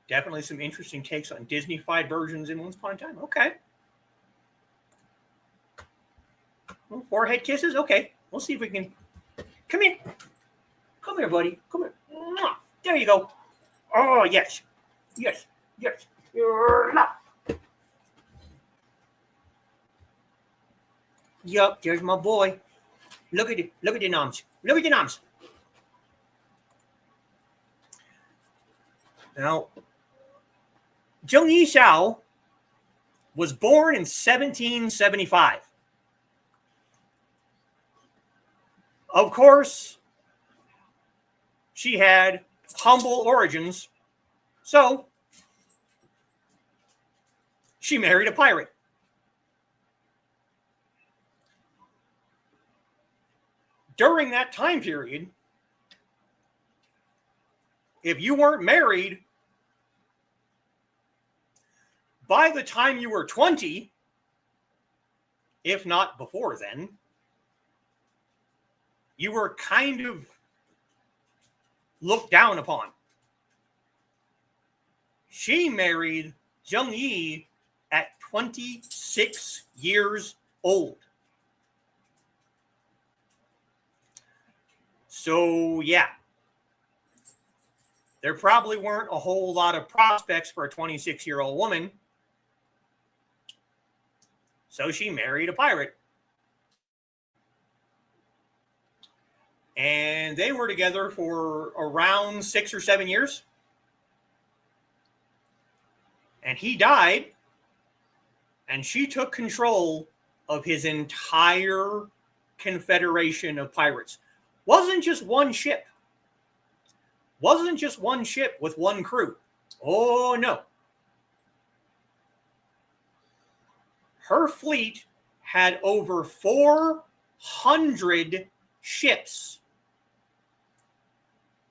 Definitely some interesting takes on Disney-fied versions in Once Upon a Time. Okay. Well, forehead kisses? Okay. We'll see if we can... Come here. Come here, buddy. Come here. There you go. Oh, yes. Yes. Yes. Yup, there's my boy. Look at the noms. Look at the noms. Now, Zheng Yīsǎo was born in 1775. Of course, she had humble origins, so she married a pirate. During that time period, if you weren't married by the time you were 20, if not before then, you were kind of looked down upon. She married Zheng Yi at 26 years old. So, yeah. There probably weren't a whole lot of prospects for a 26-year-old woman. So she married a pirate. And they were together for around 6 or 7 years. And he died. And she took control of his entire confederation of pirates. Wasn't just one ship. Wasn't just one ship with one crew. Oh, no. Her fleet had over 400 ships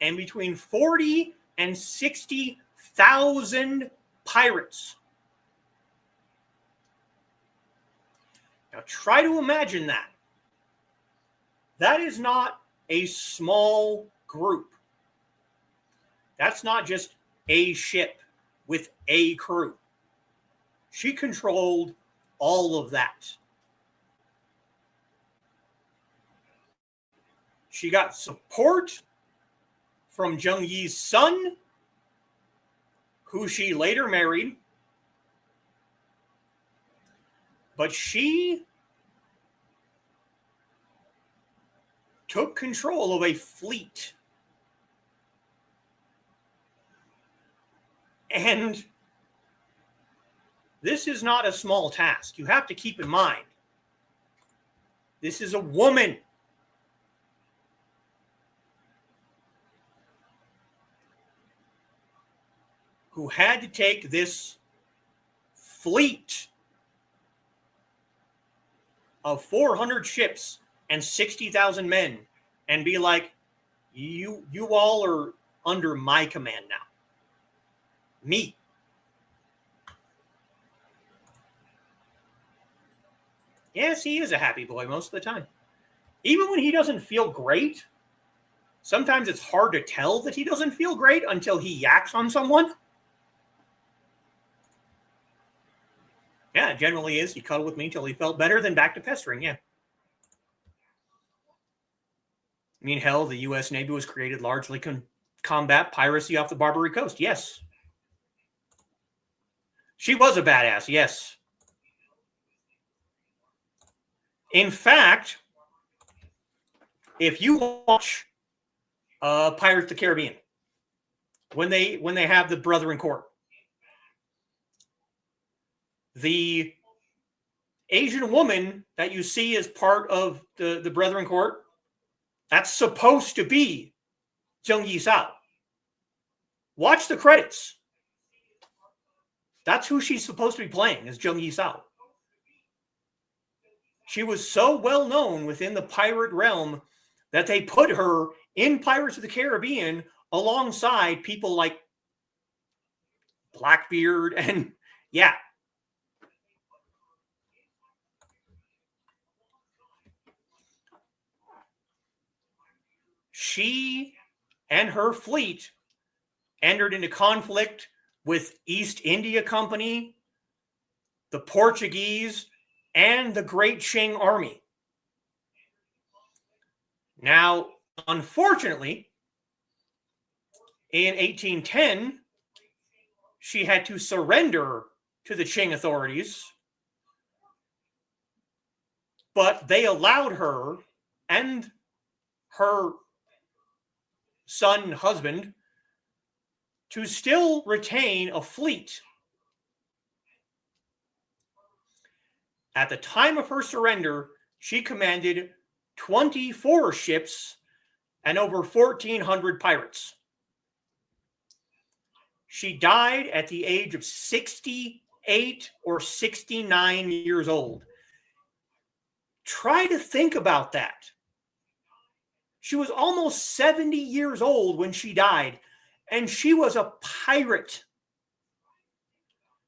and between 40 and 60,000 pirates. Now try to imagine that. That is not a small group. That's not just a ship with a crew. She controlled all of that. She got support from Zheng Yi's son, who she later married. But she took control of a fleet. And this is not a small task. You have to keep in mind, this is a woman. Who had to take this fleet of 400 ships and 60,000 men and be like, you all are under my command now. Me. Yes, he is a happy boy most of the time. Even when he doesn't feel great, sometimes it's hard to tell that he doesn't feel great until he yaks on someone. Yeah, it generally is. He cuddled with me until he felt better, then back to pestering, yeah. I mean, hell, the U.S. Navy was created largely to combat piracy off the Barbary Coast, yes. She was a badass, yes. In fact, if you watch Pirates of the Caribbean, when they have the brother in court, the Asian woman that you see as part of the brother in court, that's supposed to be Zheng Yīsǎo. Watch the credits. That's who she's supposed to be playing, is Zheng Yīsǎo. She was so well known within the pirate realm that they put her in Pirates of the Caribbean alongside people like Blackbeard and yeah. She and her fleet entered into conflict with East India Company, the Portuguese, and the Great Qing Army. Now, unfortunately, in 1810, she had to surrender to the Qing authorities, but they allowed her and her son, husband, to still retain a fleet. At the time of her surrender, she commanded 24 ships and over 1,400 pirates. She died at the age of 68 or 69 years old. Try to think about that. She was almost 70 years old when she died, and she was a pirate.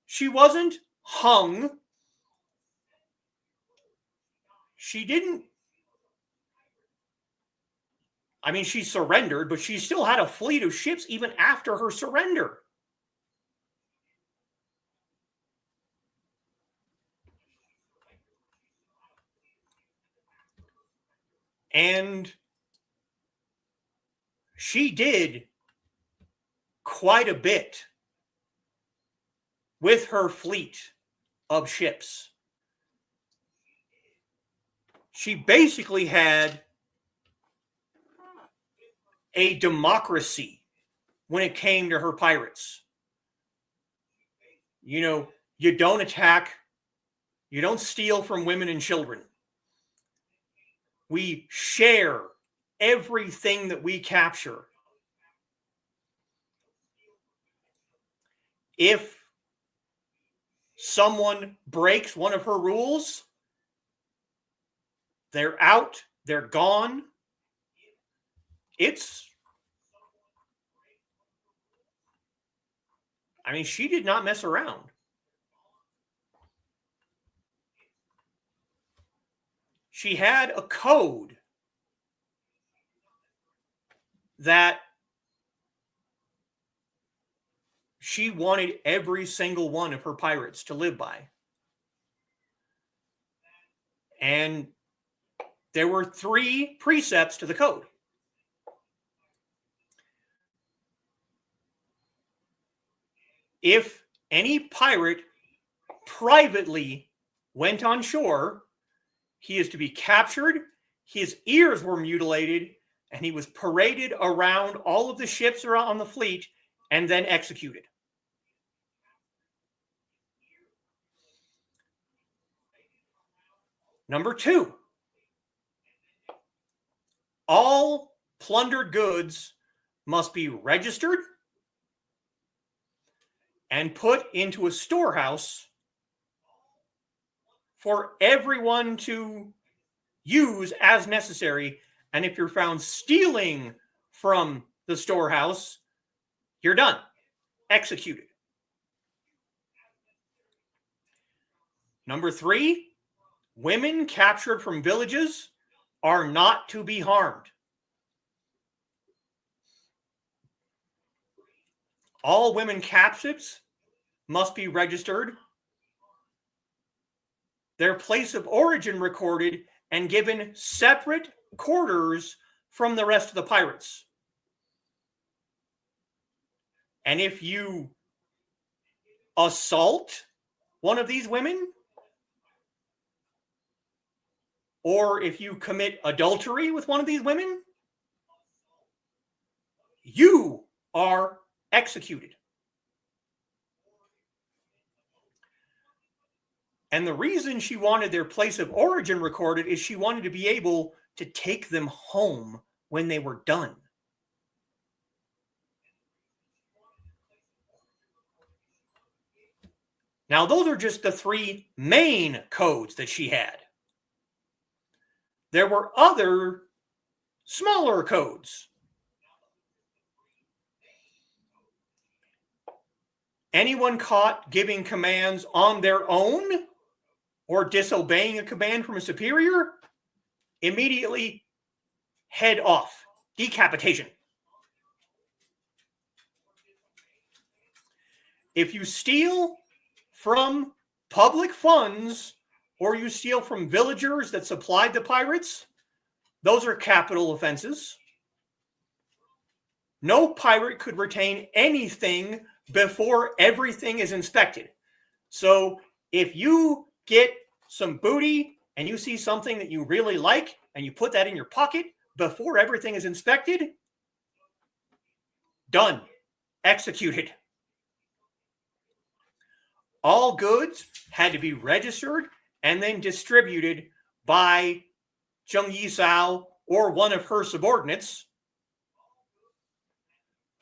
She wasn't hung. She didn't. I mean, she surrendered, but she still had a fleet of ships even after her surrender. And she did quite a bit with her fleet of ships. She basically had a democracy when it came to her pirates. You know, you don't attack, you don't steal from women and children. We share everything that we capture. If someone breaks one of her rules, they're out, they're gone. I mean, she did not mess around. She had a code that she wanted every single one of her pirates to live by. And there were 3 precepts to the code. If any pirate privately went on shore, he is to be captured, his ears were mutilated, and he was paraded around all of the ships around on the fleet and then executed. Number 2, all plundered goods must be registered and put into a storehouse for everyone to use as necessary. And if you're found stealing from the storehouse, you're done. Executed. Number 3, women captured from villages are not to be harmed. All women captives must be registered, their place of origin recorded, and given separate quarters from the rest of the pirates. And if you assault one of these women or if you commit adultery with one of these women, you are executed. And the reason she wanted their place of origin recorded is she wanted to be able to take them home when they were done. Now, those are just the 3 main codes that she had. There were other smaller codes. Anyone caught giving commands on their own or disobeying a command from a superior, immediately head off, decapitation. If you steal from public funds or you steal from villagers that supplied the pirates, those are capital offenses. No pirate could retain anything before everything is inspected. So if you get some booty and you see something that you really like and you put that in your pocket before everything is inspected, done, executed. All goods had to be registered and then distributed by Yīsǎo or one of her subordinates.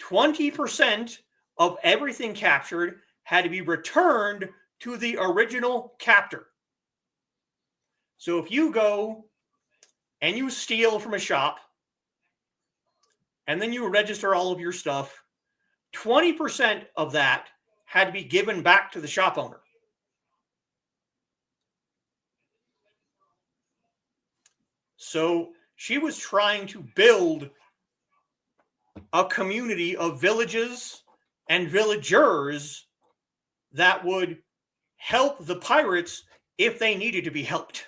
20% of everything captured had to be returned to the original captor. So if you go and you steal from a shop and then you register all of your stuff, 20% of that had to be given back to the shop owner. So she was trying to build a community of villages and villagers that would help the pirates if they needed to be helped.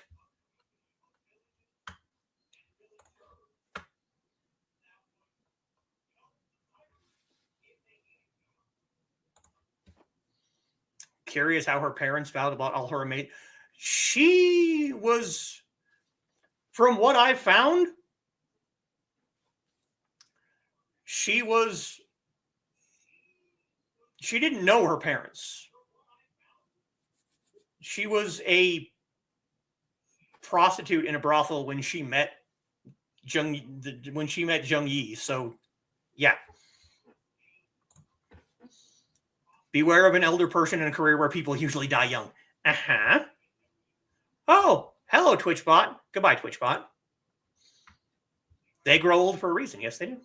Curious how her parents felt about all her mate. She was, from what I found, she didn't know her parents. She was a prostitute in a brothel when she met Zheng Yi. So, yeah. Beware of an elder person in a career where people usually die young. Uh-huh. Oh, hello, TwitchBot. Goodbye, TwitchBot. They grow old for a reason. Yes, they do.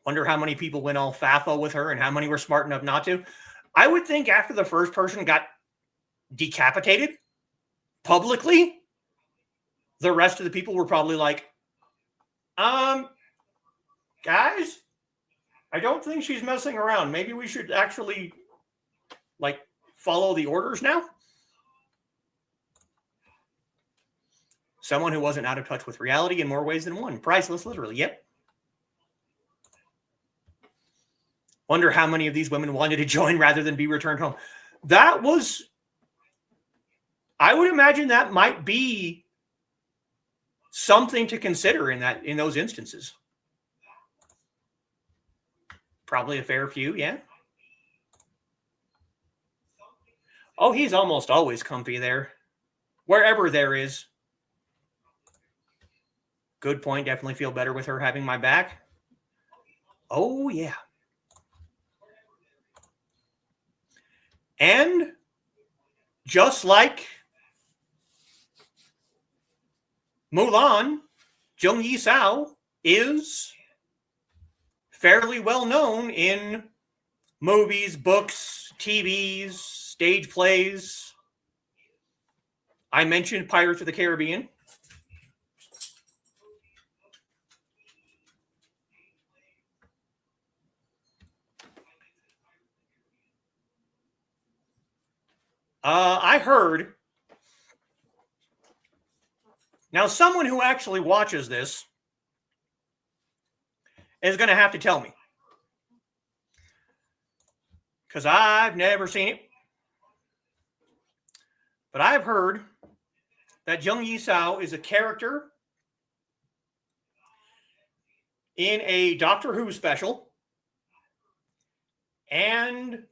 Wonder how many people went all FAFO with her and how many were smart enough not to. I would think after the first person got decapitated publicly, the rest of the people were probably like, guys, I don't think she's messing around. Maybe we should actually, like, follow the orders now. Someone who wasn't out of touch with reality in more ways than one. Priceless, literally. Yep. Wonder how many of these women wanted to join rather than be returned home. That was, I would imagine that might be something to consider in those instances. Probably a fair few, yeah. Oh, he's almost always comfy there. Wherever there is. Good point. Definitely feel better with her having my back. Oh, yeah. And just like Mulan, Yīsǎo is fairly well known in movies, books, TVs, stage plays. I mentioned Pirates of the Caribbean. I heard. Now, someone who actually watches this is going to have to tell me. Because I've never seen it. But I've heard that Zheng Yīsǎo is a character in a Doctor Who special and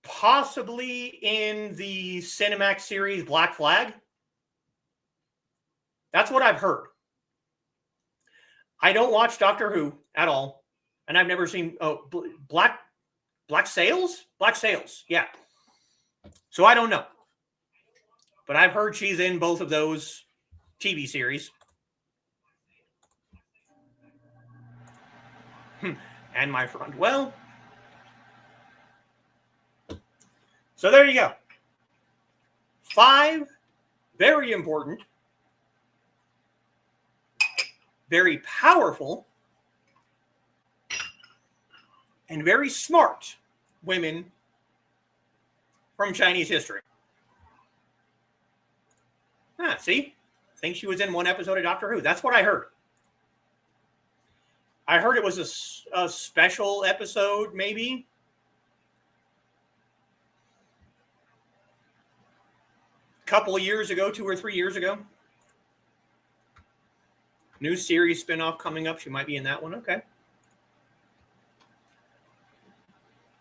possibly in the Cinemax series Black Flag. That's what I've heard. I don't watch Doctor Who at all, and I've never seen Black Sails? Black Sails, yeah. So I don't know. But I've heard she's in both of those TV series. And my front. Well, so there you go. 5 very important, very powerful, and very smart women from Chinese history. See? I think she was in one episode of Doctor Who. That's what I heard. I heard it was a special episode, maybe. A couple of years ago, 2 or 3 years ago. New series spinoff coming up. She might be in that one. Okay.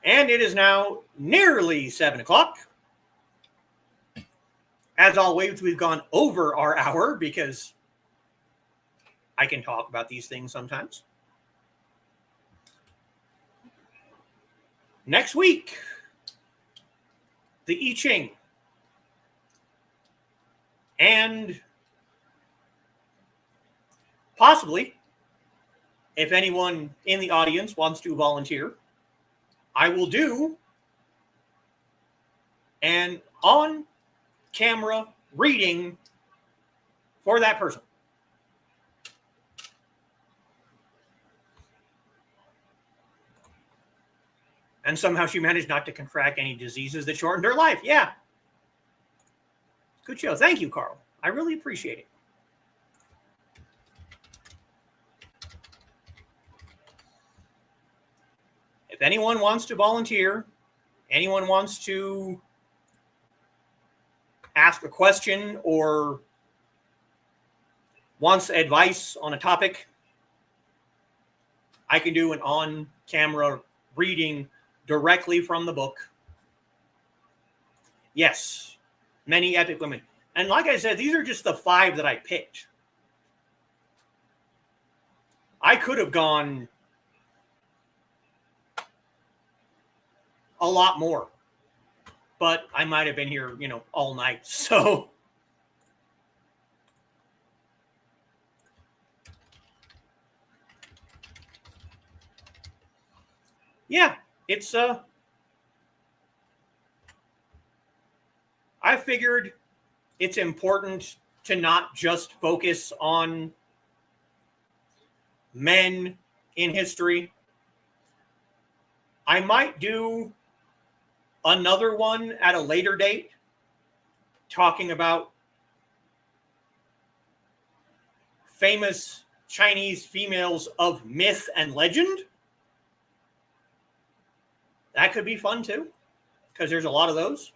And it is now nearly 7 o'clock. As always, we've gone over our hour because I can talk about these things sometimes. Next week, the I Ching. And possibly, if anyone in the audience wants to volunteer, I will do an on-camera reading for that person. And somehow she managed not to contract any diseases that shortened her life. Yeah. Good show. Thank you, Carl. I really appreciate it. If anyone wants to volunteer, anyone wants to ask a question or wants advice on a topic, I can do an on-camera reading directly from the book. Yes, many epic women. And like I said, these are just the 5 that I picked. I could have gone a lot more, but I might have been here, all night. So yeah, it's I figured it's important to not just focus on men in history. I might do another one at a later date talking about famous Chinese females of myth and legend. That could be fun too, because there's a lot of those.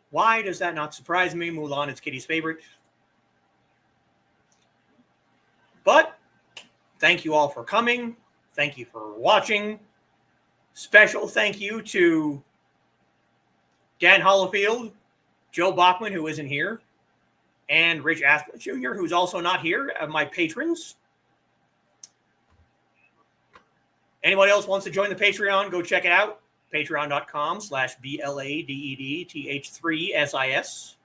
Why does that not surprise me? Mulan is Kitty's favorite. But thank you all for coming. Thank you for watching. Special thank you to Dan Hollifield, Joe Bachman, who isn't here, and Rich Asplin Jr., who's also not here, my patrons. Anyone else wants to join the Patreon, go check it out. Patreon.com/BLADEDTH3SIS.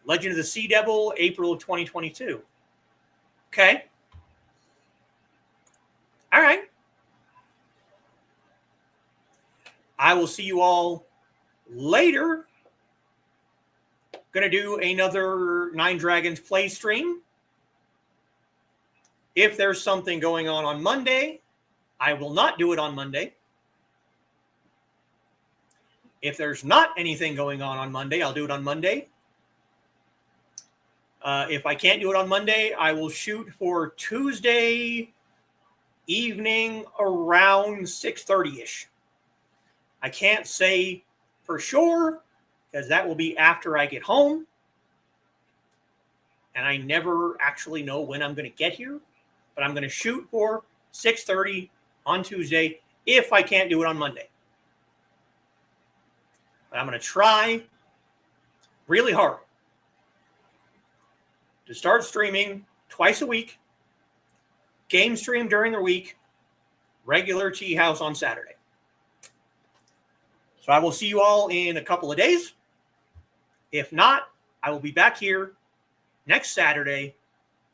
Legend of the Sea Devil, April of 2022. Okay. All right. I will see you all later. Going to do another Nine Dragons play stream. If there's something going on Monday, I will not do it on Monday. If there's not anything going on Monday, I'll do it on Monday. If I can't do it on Monday, I will shoot for Tuesday evening around 6:30-ish. I can't say for sure because that will be after I get home. And I never actually know when I'm going to get here. But I'm going to shoot for 6:30 on Tuesday if I can't do it on Monday. But I'm going to try really hard to start streaming twice a week, game stream during the week, regular Teahouse on Saturday. So I will see you all in a couple of days. If not, I will be back here next Saturday,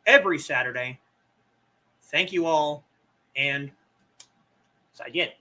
every Saturday. Thank you all, and 再见。